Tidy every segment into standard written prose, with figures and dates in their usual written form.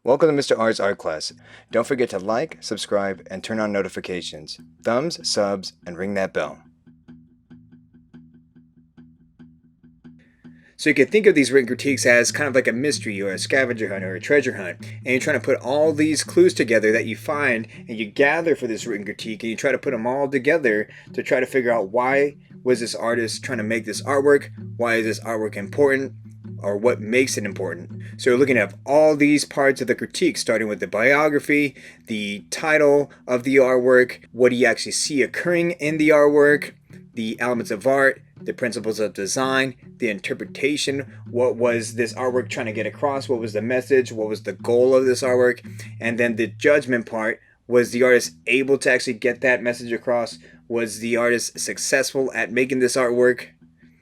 Welcome to Mr. R's art class. Don't forget to like, subscribe, and turn on notifications. Thumbs, subs, and ring that bell. So you can think of these written critiques as kind of like a mystery or a scavenger hunt or a treasure hunt. And you're trying to put all these clues together that you find and you gather for this written critique, and you try to put them all together to try to figure out why was this artist trying to make this artwork? Why is this artwork important? Or what makes it important. So you're looking at all these parts of the critique, starting with the biography, the title of the artwork, what do you actually see occurring in the artwork, the elements of art, the principles of design, the interpretation, what was this artwork trying to get across, what was the message, what was the goal of this artwork, and then the judgment part, was the artist able to actually get that message across? Was the artist successful at making this artwork?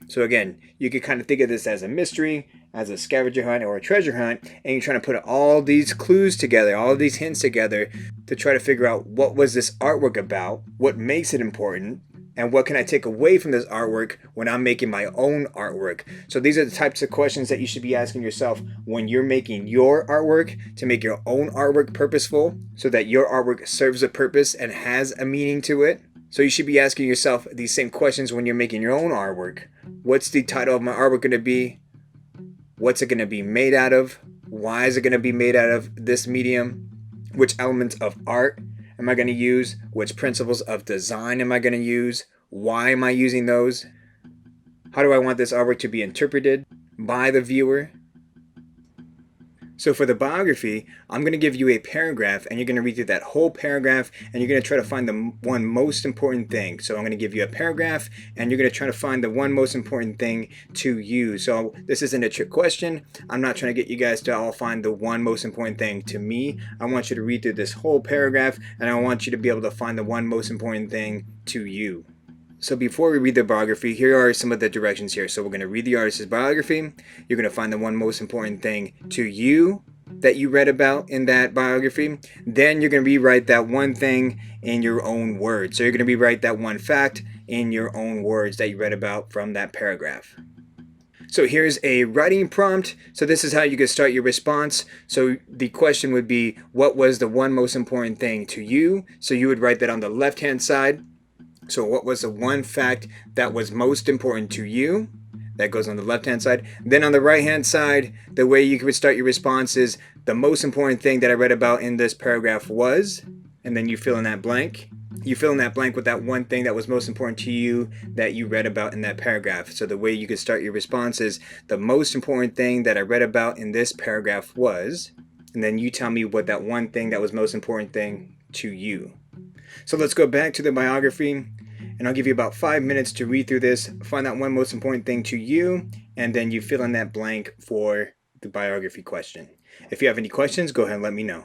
So again, you could kind of think of this as a mystery, as a scavenger hunt or a treasure hunt, and you're trying to put all these clues together, all of these hints together to try to figure out what was this artwork about, what makes it important, and what can I take away from this artwork when I'm making my own artwork. So these are the types of questions that you should be asking yourself when you're making your artwork, to make your own artwork purposeful so that your artwork serves a purpose and has a meaning to it. So you should be asking yourself these same questions when you're making your own artwork. What's the title of my artwork going to be? What's it going to be made out of? Why is it going to be made out of this medium? Which elements of art am I going to use? Which principles of design am I going to use? Why am I using those? How do I want this artwork to be interpreted by the viewer? So for the biography, I'm going to give you a paragraph, and you're going to read through that whole paragraph, and you're going to try to find the one most important thing. So I'm going to give you a paragraph, and you're going to try to find the one most important thing to you. So this isn't a trick question. I'm not trying to get you guys to all find the one most important thing to me. I want you to read through this whole paragraph, and I want you to be able to find the one most important thing to you. So before we read the biography, here are some of the directions here. So we're going to read the artist's biography. You're going to find the one most important thing to you that you read about in that biography. Then you're going to rewrite that one thing in your own words. So you're going to rewrite that one fact in your own words that you read about from that paragraph. So here's a writing prompt. So this is how you can start your response. So the question would be, what was the one most important thing to you? So you would write that on the left-hand side. So what was the one fact that was most important to you? That goes on the left-hand side. Then on the right-hand side, the way you could start your response is, the most important thing that I read about in this paragraph was, and then you fill in that blank. You fill in that blank with that one thing that was most important to you that you read about in that paragraph. So the way you could start your response is, the most important thing that I read about in this paragraph was, and then you tell me what that one thing that was most important thing to you. So let's go back to the biography, and I'll give you about 5 minutes to read through this, find that one most important thing to you, and then you fill in that blank for the biography question. If you have any questions, go ahead and let me know.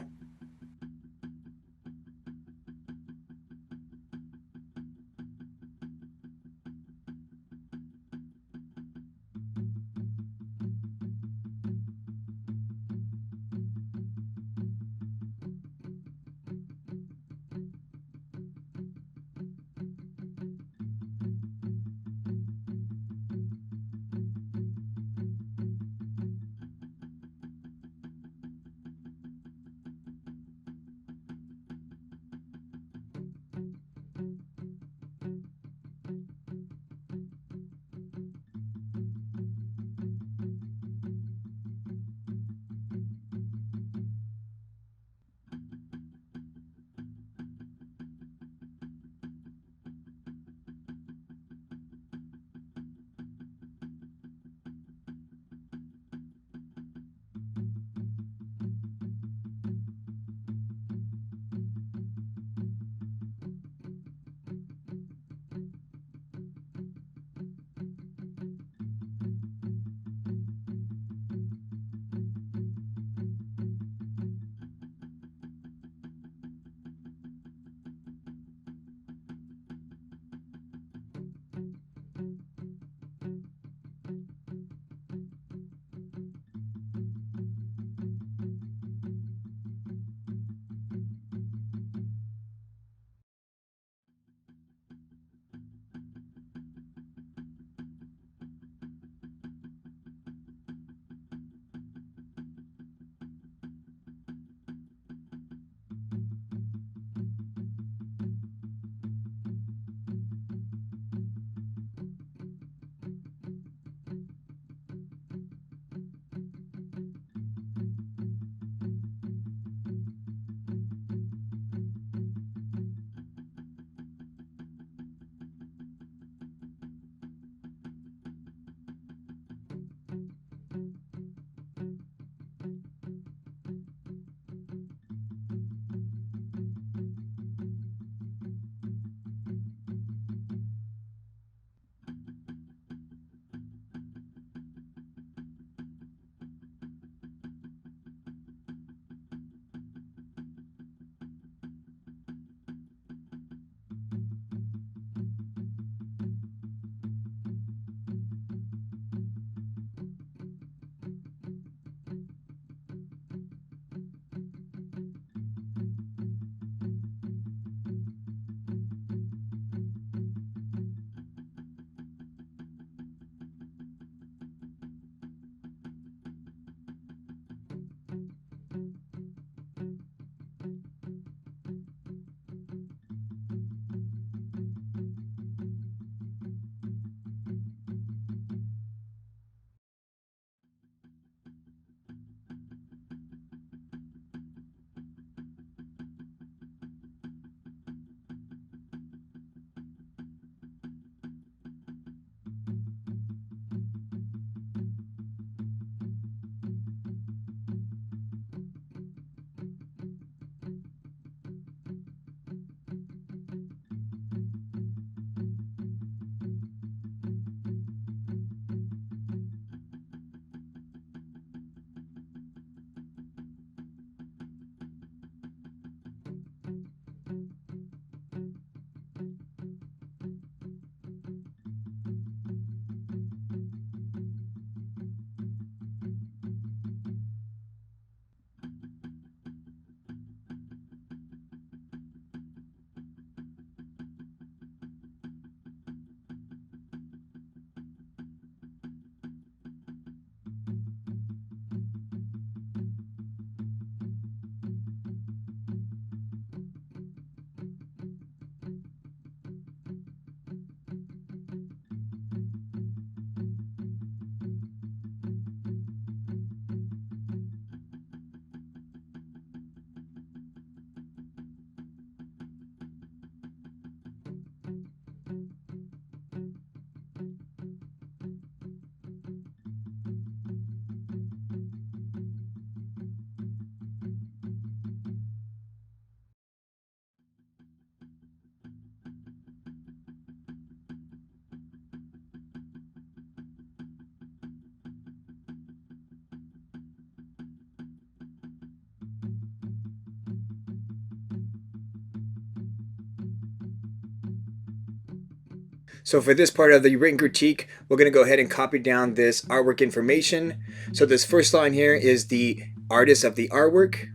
So for this part of the written critique, we're going to go ahead and copy down this artwork information. So this first line here is the artist of the artwork.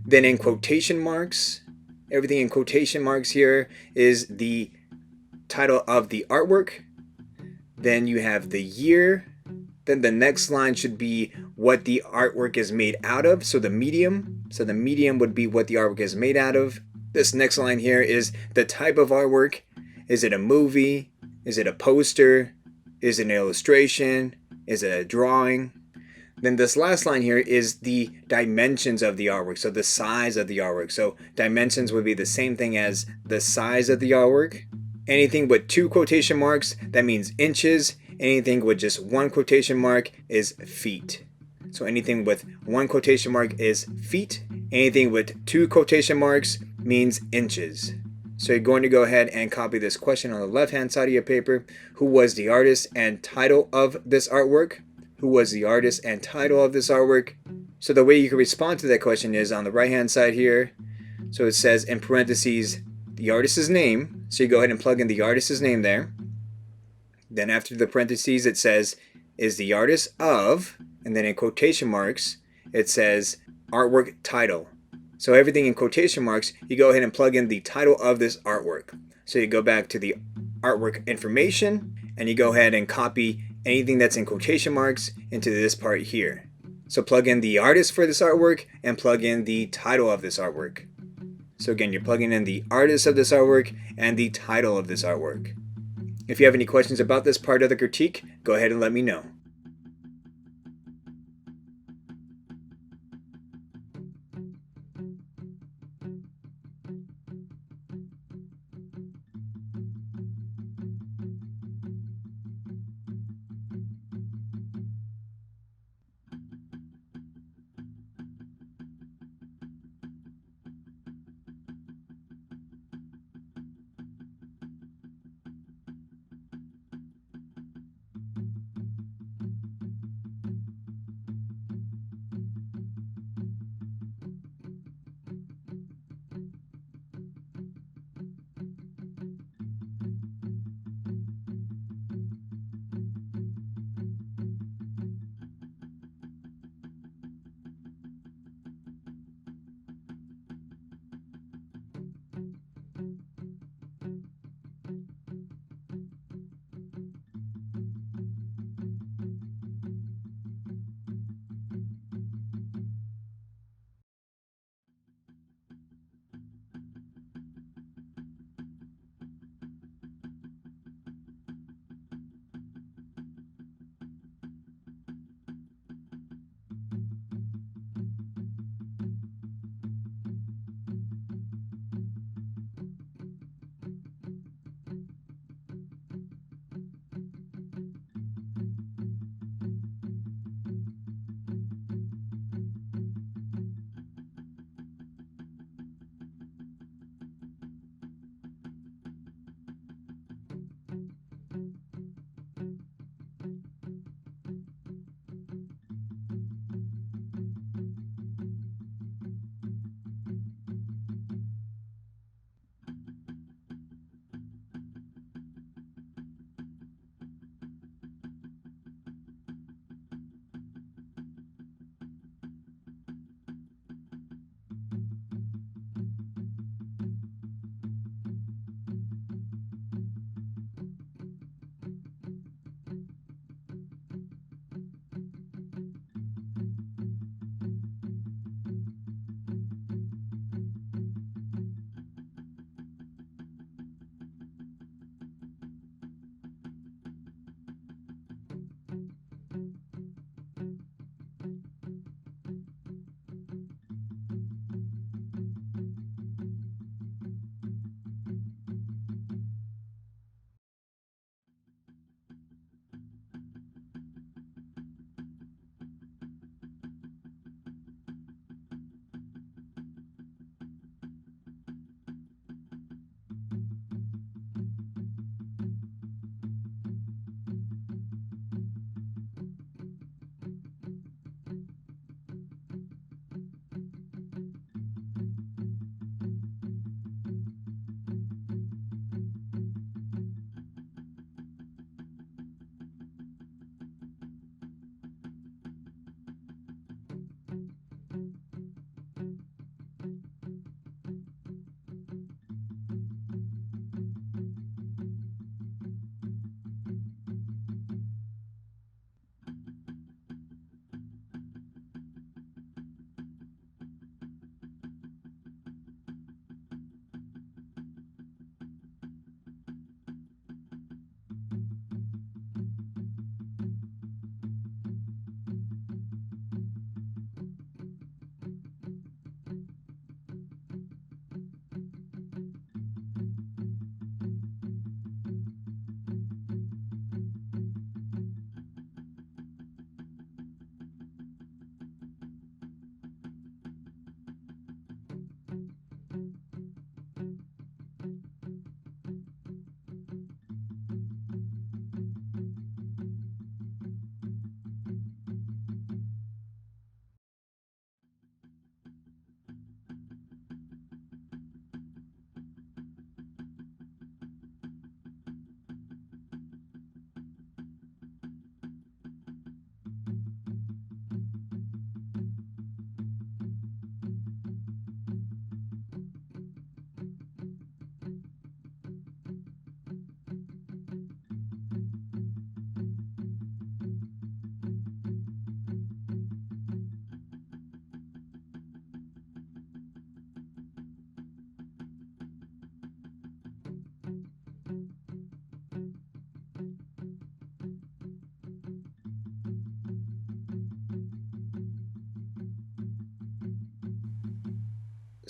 Then in quotation marks, everything in quotation marks here is the title of the artwork. Then you have the year. Then the next line should be what the artwork is made out of. So the medium. So the medium would be what the artwork is made out of. This next line here is the type of artwork. Is it a movie? Is it a poster? Is it an illustration? Is it a drawing? Then this last line here is the dimensions of the artwork, so the size of the artwork. So dimensions would be the same thing as the size of the artwork. Anything with 2 quotation marks, that means inches. Anything with just 1 quotation mark is feet. So anything with 1 quotation mark is feet. Anything with 2 quotation marks means inches. So you're going to go ahead and copy this question on the left-hand side of your paper. Who was the artist and title of this artwork? Who was the artist and title of this artwork? So the way you can respond to that question is on the right-hand side here. So it says in parentheses, the artist's name. So you go ahead and plug in the artist's name there. Then after the parentheses, it says, is the artist of, and then in quotation marks, it says artwork title. So everything in quotation marks, you go ahead and plug in the title of this artwork. So you go back to the artwork information, and you go ahead and copy anything that's in quotation marks into this part here. So plug in the artist for this artwork and plug in the title of this artwork. So again, you're plugging in the artist of this artwork and the title of this artwork. If you have any questions about this part of the critique, go ahead and let me know.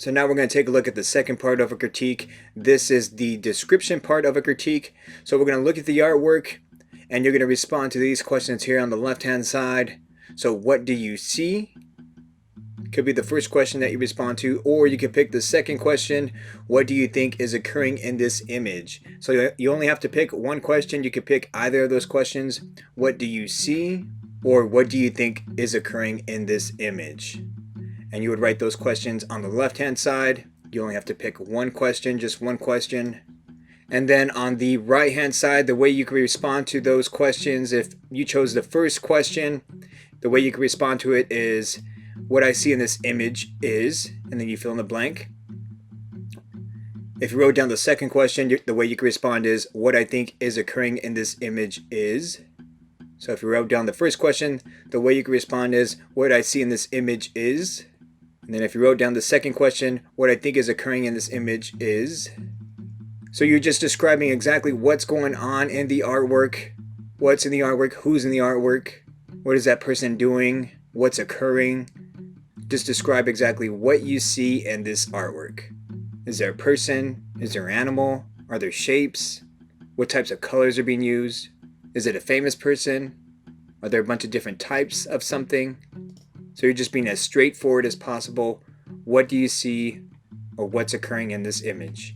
So now we're going to take a look at the second part of a critique. This is the description part of a critique. So we're going to look at the artwork and you're going to respond to these questions here on the left hand side. So what do you see? Could be the first question that you respond to, or you could pick the second question. What do you think is occurring in this image? So you only have to pick one question. You could pick either of those questions. What do you see? Or what do you think is occurring in this image? And you would write those questions on the left hand side. You only have to pick one question, just one question. And then on the right hand side, the way you can respond to those questions, if you chose the first question, the way you can respond to it is, what I see in this image is, and then you fill in the blank. If you wrote down the second question, the way you can respond is, what I think is occurring in this image is. So if you wrote down the first question, the way you can respond is, what I see in this image is. And then if you wrote down the second question, what I think is occurring in this image is. So you're just describing exactly what's going on in the artwork, what's in the artwork, who's in the artwork, what is that person doing, what's occurring. Just describe exactly what you see in this artwork. Is there a person? Is there an animal? Are there shapes? What types of colors are being used? Is it a famous person? Are there a bunch of different types of something? So you're just being as straightforward as possible. What do you see, or what's occurring in this image?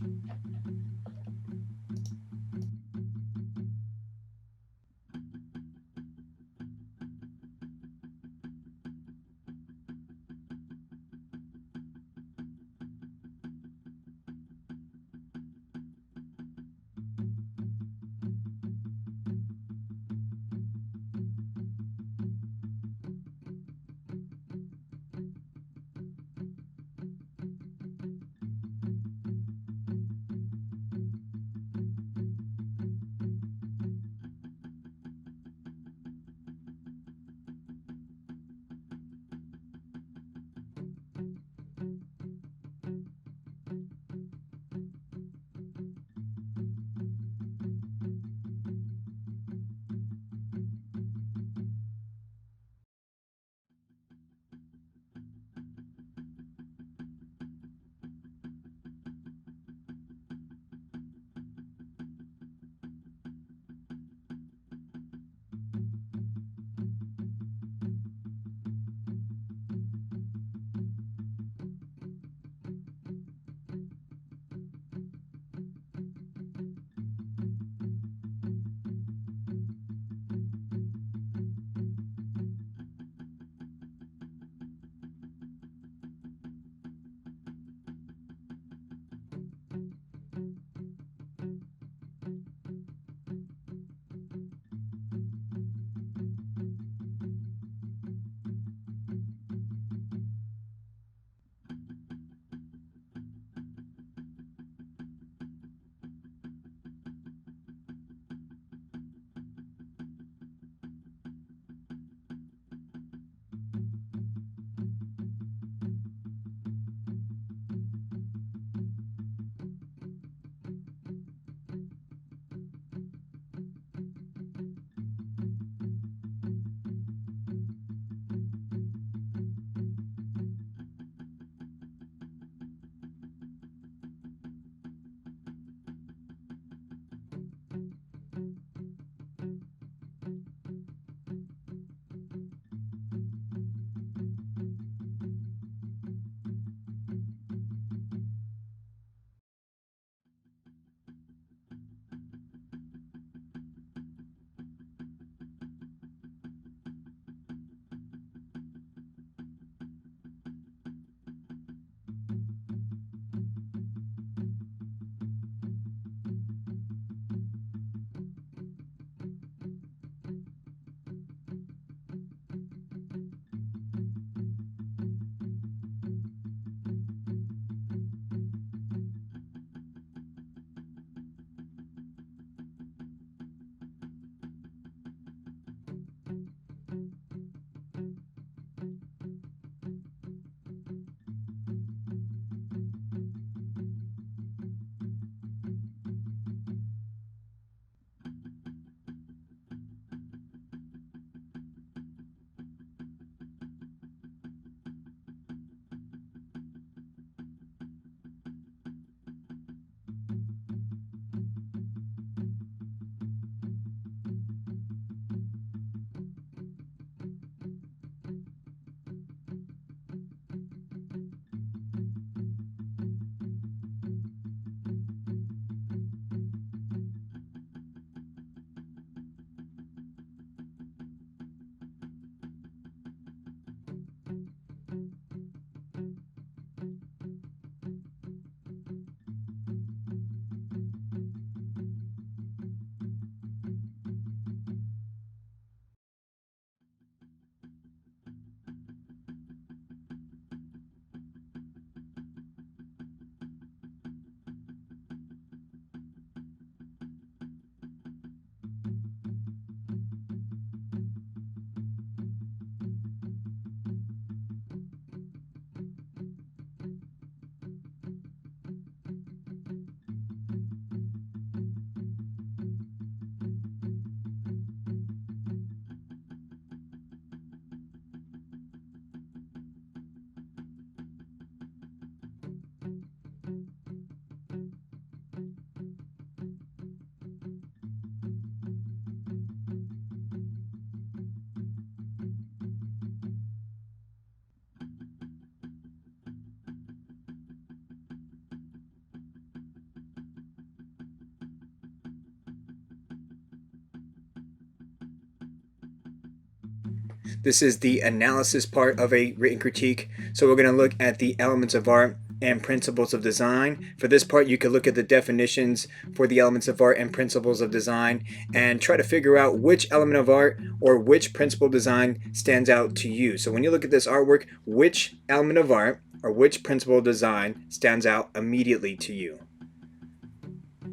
This is the analysis part of a written critique. So we're going to look at the elements of art and principles of design. For this part, you could look at the definitions for the elements of art and principles of design and try to figure out which element of art or which principle of design stands out to you. So when you look at this artwork, which element of art or which principle of design stands out immediately to you?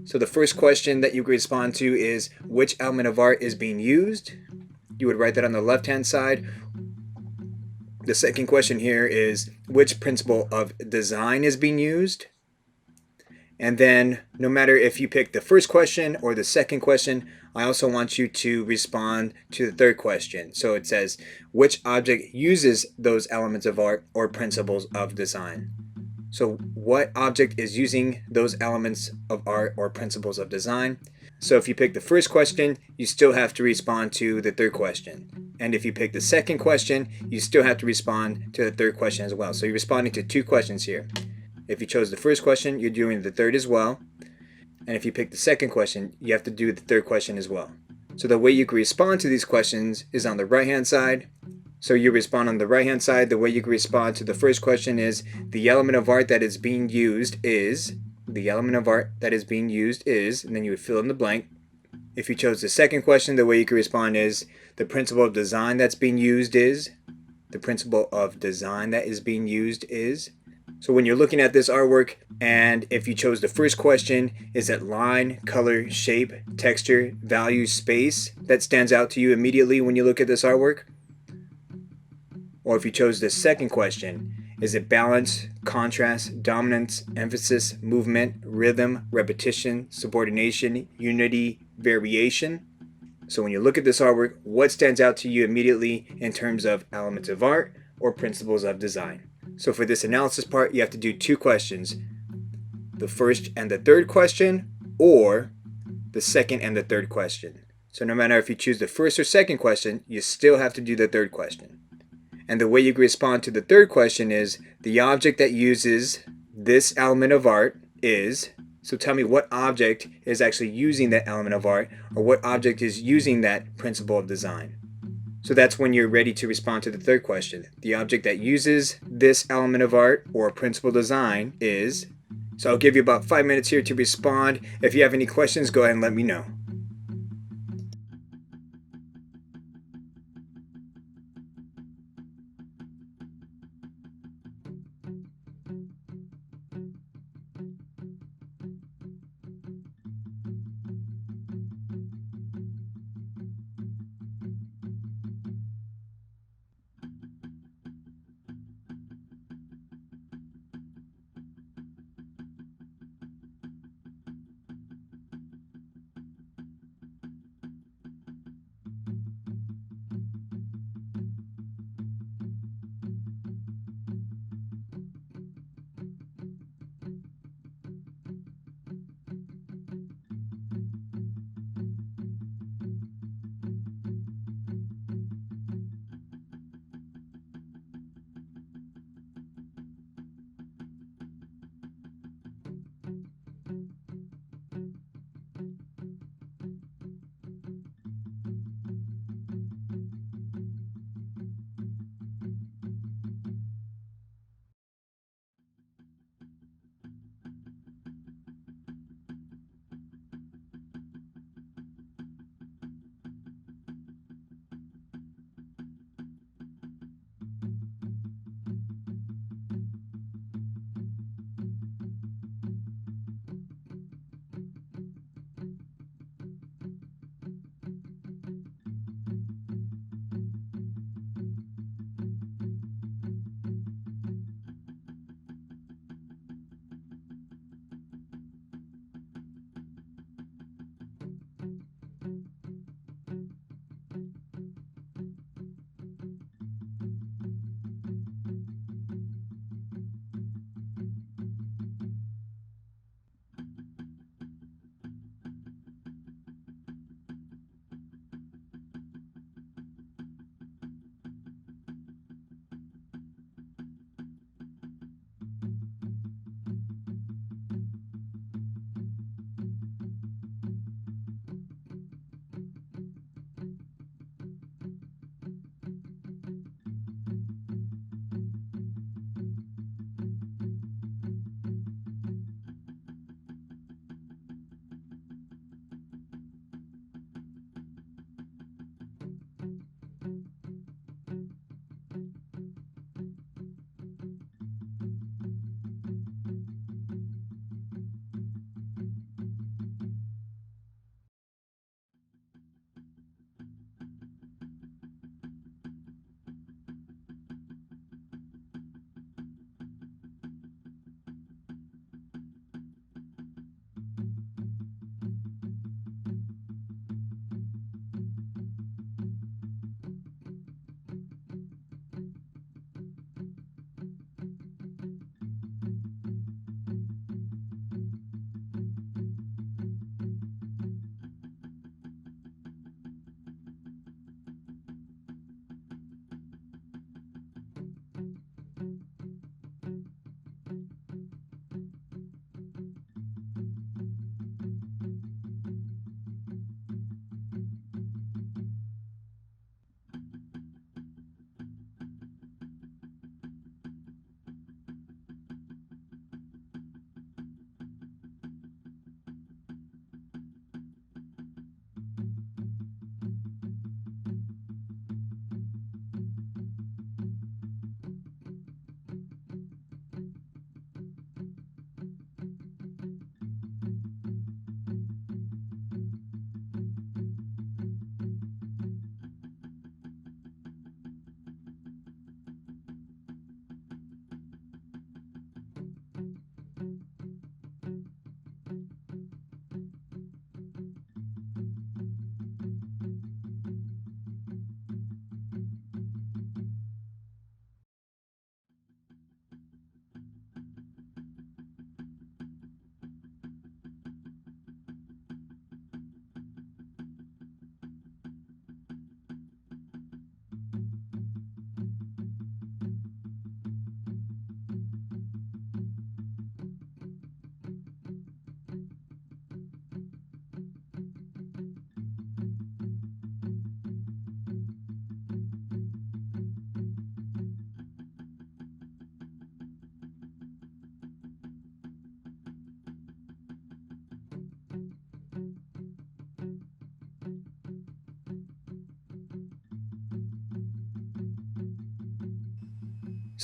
So the first question that you could respond to is which element of art is being used? You would write that on the left-hand side. The second question here is which principle of design is being used? And then no matter if you pick the first question or the second question, I also want you to respond to the third question. So it says, which object uses those elements of art or principles of design? So what object is using those elements of art or principles of design? So if you pick the first question, you still have to respond to the third question. And if you pick the second question, you still have to respond to the third question as well. So you're responding to two questions here. If you chose the first question, you're doing the third as well. And if you pick the second question, you have to do the third question as well. So the way you can respond to these questions is on the right-hand side. So you respond on the right-hand side. The way you can respond to the first question is the element of art that is being used is, the element of art that is being used is, and then you would fill in the blank. If you chose the second question, the way you can respond is the principle of design that's being used is, the principle of design that is being used is. So when you're looking at this artwork, and if you chose the first question, is it line, color, shape, texture, value, space that stands out to you immediately when you look at this artwork? Or if you chose the second question, is it balance, contrast, dominance, emphasis, movement, rhythm, repetition, subordination, unity, variation? So when you look at this artwork, what stands out to you immediately in terms of elements of art or principles of design? So for this analysis part, you have to do two questions. The first and the third question, or the second and the third question. So no matter if you choose the first or second question, you still have to do the third question. And the way you respond to the third question is the object that uses this element of art is. So tell me what object is actually using that element of art, or what object is using that principle of design. So that's when you're ready to respond to the third question. The object that uses this element of art or principle of design is. So I'll give you about 5 minutes here to respond. If you have any questions, go ahead and let me know.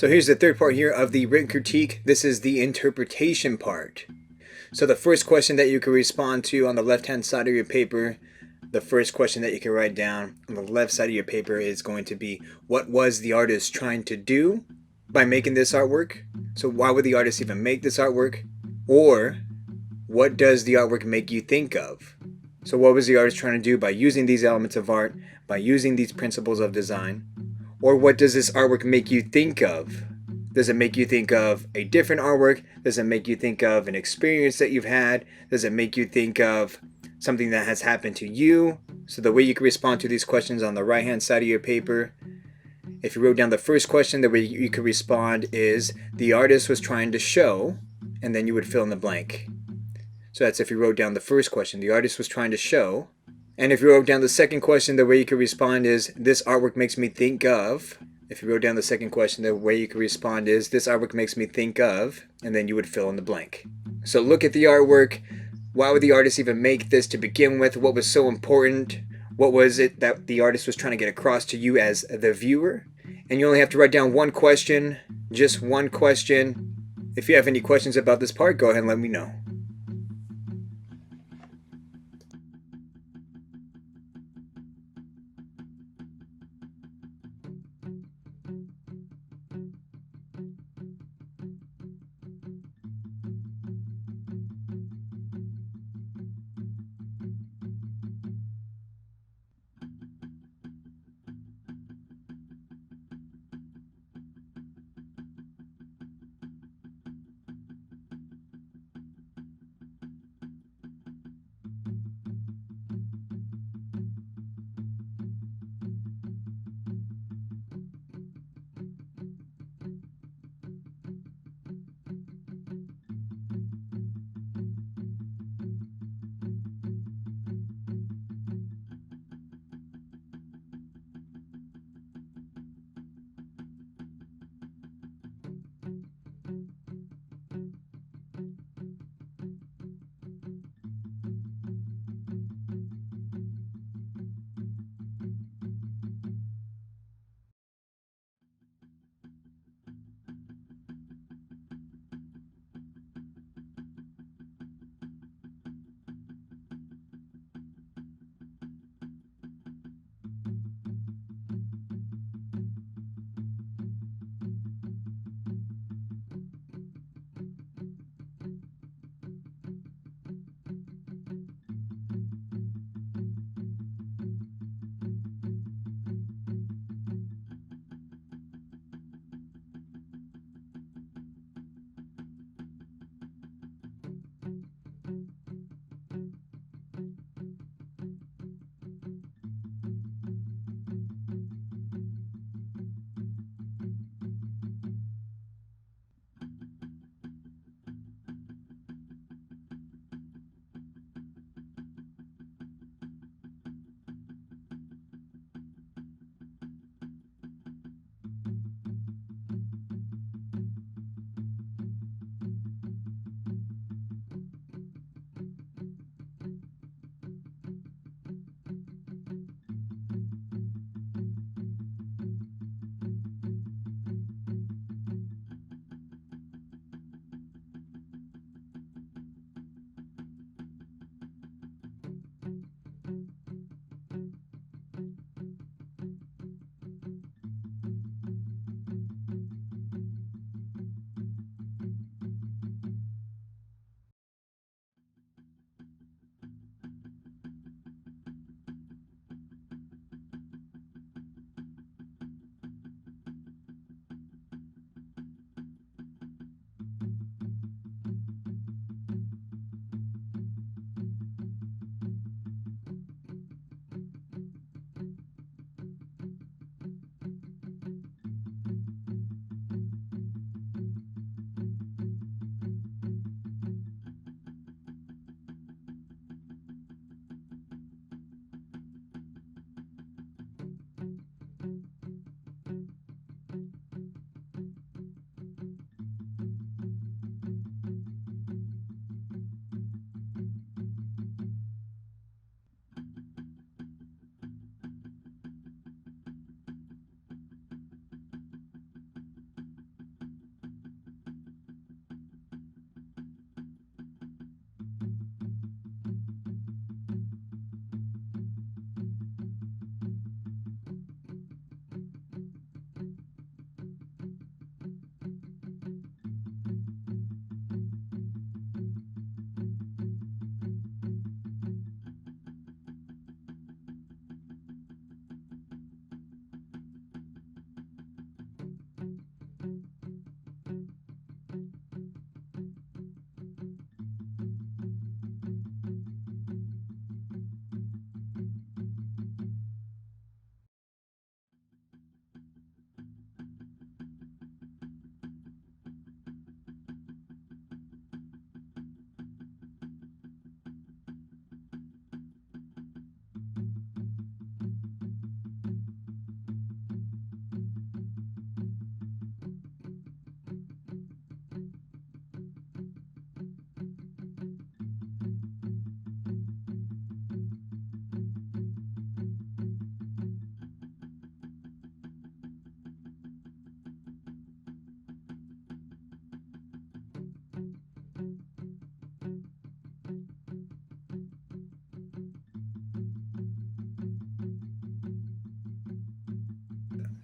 So here's the third part here of the written critique. This is the interpretation part. So the first question that you can respond to on the left-hand side of your paper, the first question that you can write down on the left side of your paper is going to be, what was the artist trying to do by making this artwork? So why would the artist even make this artwork? Or what does the artwork make you think of? So what was the artist trying to do by using these elements of art, by using these principles of design? Or what does this artwork make you think of? Does it make you think of a different artwork? Does it make you think of an experience that you've had? Does it make you think of something that has happened to you? So the way you can respond to these questions on the right hand side of your paper, if you wrote down the first question, the way you could respond is, the artist was trying to show, and then you would fill in the blank. So that's if you wrote down the first question, the artist was trying to show. And if you wrote down the second question, the way you could respond is, this artwork makes me think of. If you wrote down the second question, the way you could respond is, this artwork makes me think of, and then you would fill in the blank. So look at the artwork. Why would the artist even make this to begin with? What was so important? What was it that the artist was trying to get across to you as the viewer? And you only have to write down one question, just one question. If you have any questions about this part, go ahead and let me know.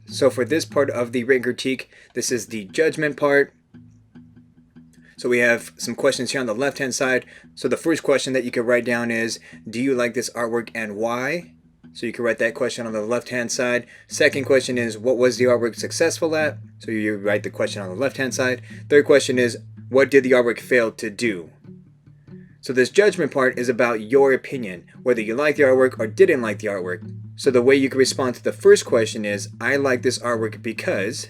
So for this part of the written critique, this is the judgment part. So we have some questions here on the left hand side. So the first question that you could write down is, do you like this artwork and why? So you can write that question on the left hand side. Second question is, what was the artwork successful at? So you write the question on the left hand side. Third question is, what did the artwork fail to do? So this judgment part is about your opinion, whether you like the artwork or didn't like the artwork. So the way you can respond to the first question is, I like this artwork because,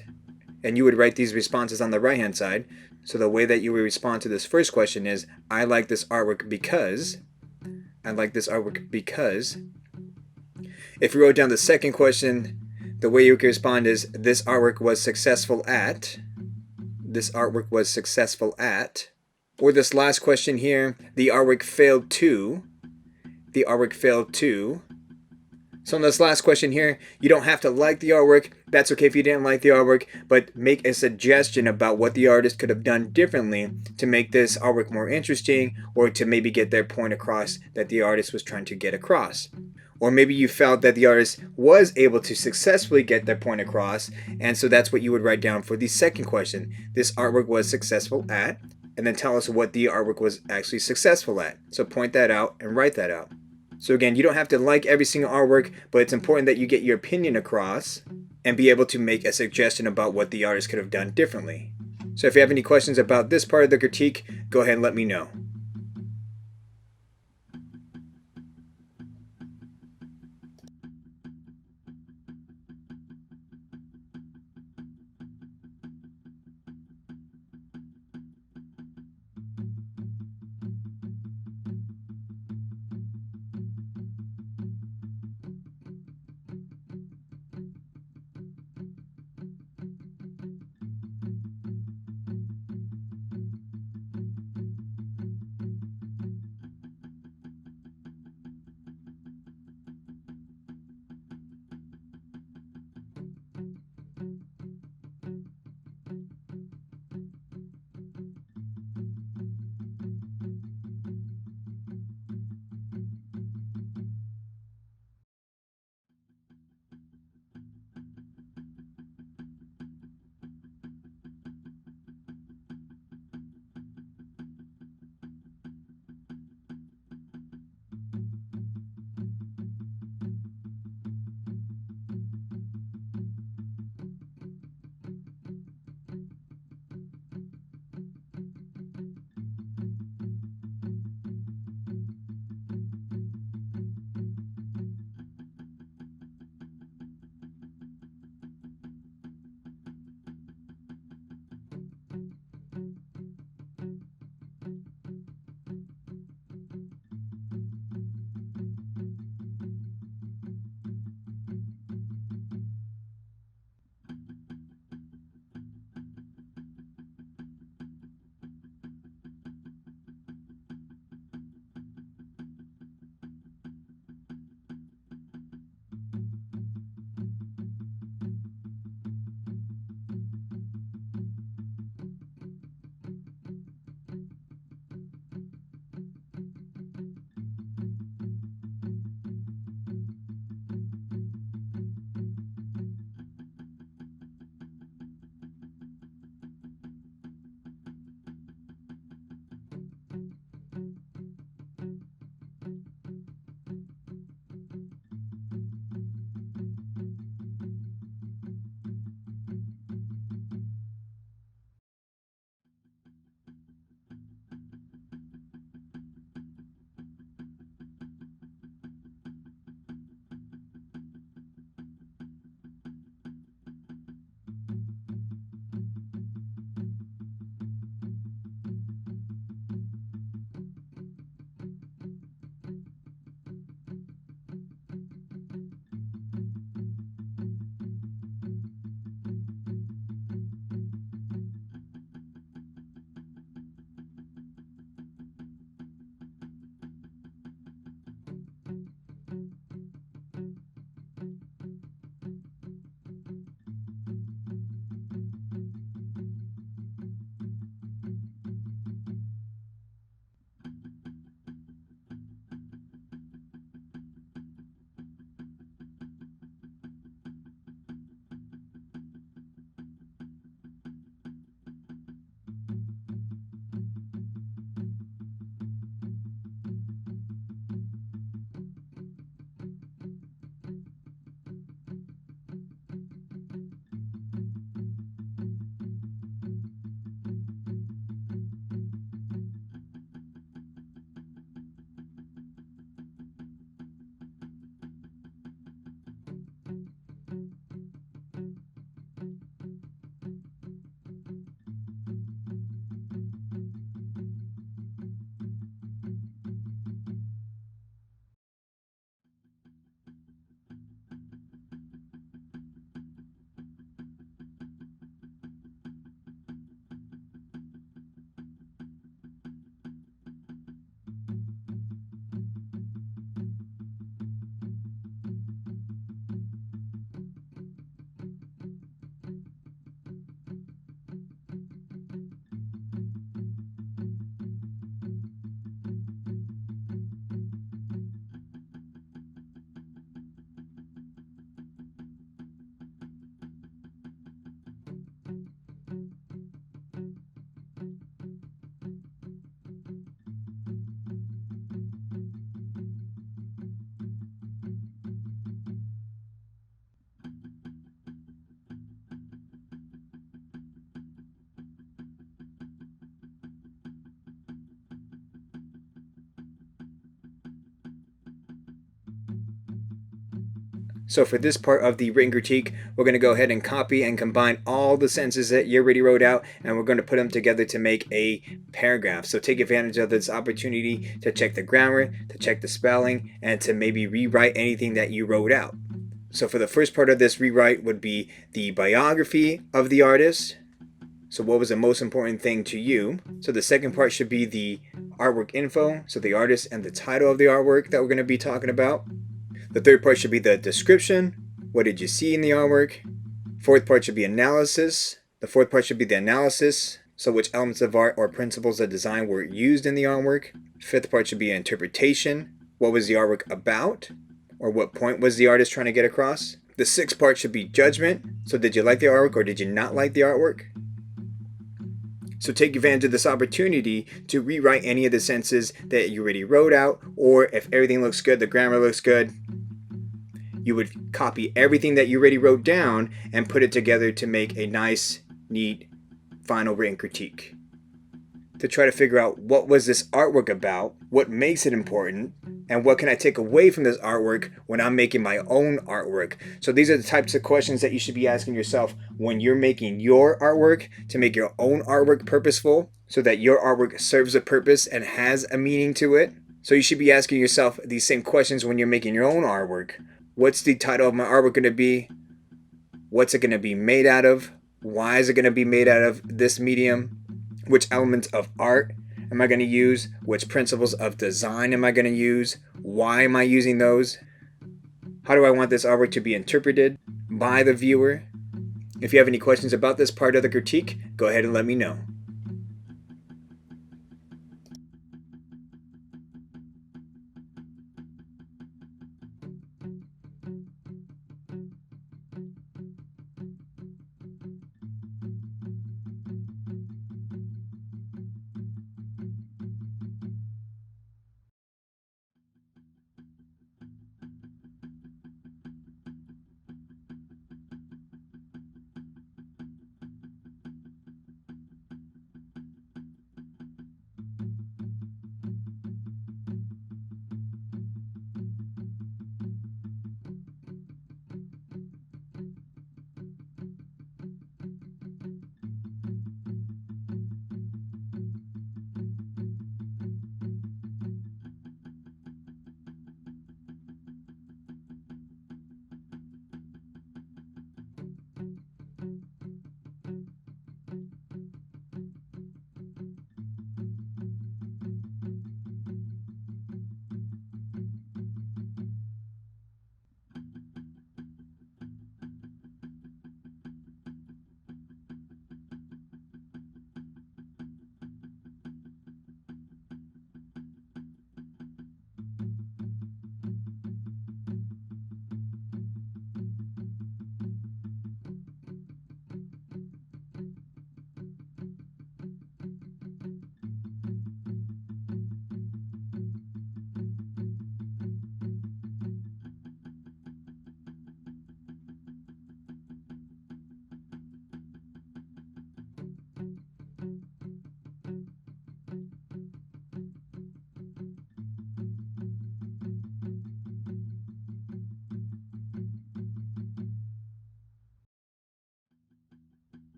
and you would write these responses on the right hand side. So the way that you would respond to this first question is, I like this artwork because, I like this artwork because. If you wrote down the second question, the way you could respond is, this artwork was successful at, this artwork was successful at. Or this last question here, the artwork failed to, the artwork failed to. So in this last question here, you don't have to like the artwork. That's okay if you didn't like the artwork, but make a suggestion about what the artist could have done differently to make this artwork more interesting, or to maybe get their point across that the artist was trying to get across. Or maybe you felt that the artist was able to successfully get their point across, and so that's what you would write down for the second question. This artwork was successful at, and then tell us what the artwork was actually successful at. So point that out and write that out. So again, you don't have to like every single artwork, but it's important that you get your opinion across and be able to make a suggestion about what the artist could have done differently. So if you have any questions about this part of the critique, go ahead and let me know. So for this part of the written critique, we're going to go ahead and copy and combine all the sentences that you already wrote out, and we're going to put them together to make a paragraph. So take advantage of this opportunity to check the grammar, to check the spelling, and to maybe rewrite anything that you wrote out. So for the first part of this rewrite would be the biography of the artist. So what was the most important thing to you? So the second part should be the artwork info, so the artist and the title of the artwork that we're going to be talking about. The third part should be the description. What did you see in the artwork? Fourth part should be analysis. The fourth part should be the analysis. So which elements of art or principles of design were used in the artwork? Fifth part should be interpretation. What was the artwork about? Or what point was the artist trying to get across? The sixth part should be judgment. So did you like the artwork or did you not like the artwork? So take advantage of this opportunity to rewrite any of the sentences that you already wrote out, or if everything looks good, the grammar looks good, you would copy everything that you already wrote down and put it together to make a nice, neat, final written critique. To try to figure out what was this artwork about, what makes it important, and what can I take away from this artwork when I'm making my own artwork. So these are the types of questions that you should be asking yourself when you're making your artwork, to make your own artwork purposeful so that your artwork serves a purpose and has a meaning to it. So you should be asking yourself these same questions when you're making your own artwork. What's the title of my artwork going to be? What's it going to be made out of? Why is it going to be made out of this medium? Which elements of art am I going to use? Which principles of design am I going to use? Why am I using those? How do I want this artwork to be interpreted by the viewer? If you have any questions about this part of the critique, go ahead and let me know.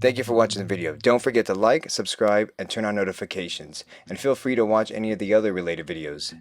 Thank you for watching the video. Don't forget to like, subscribe, and turn on notifications. And feel free to watch any of the other related videos.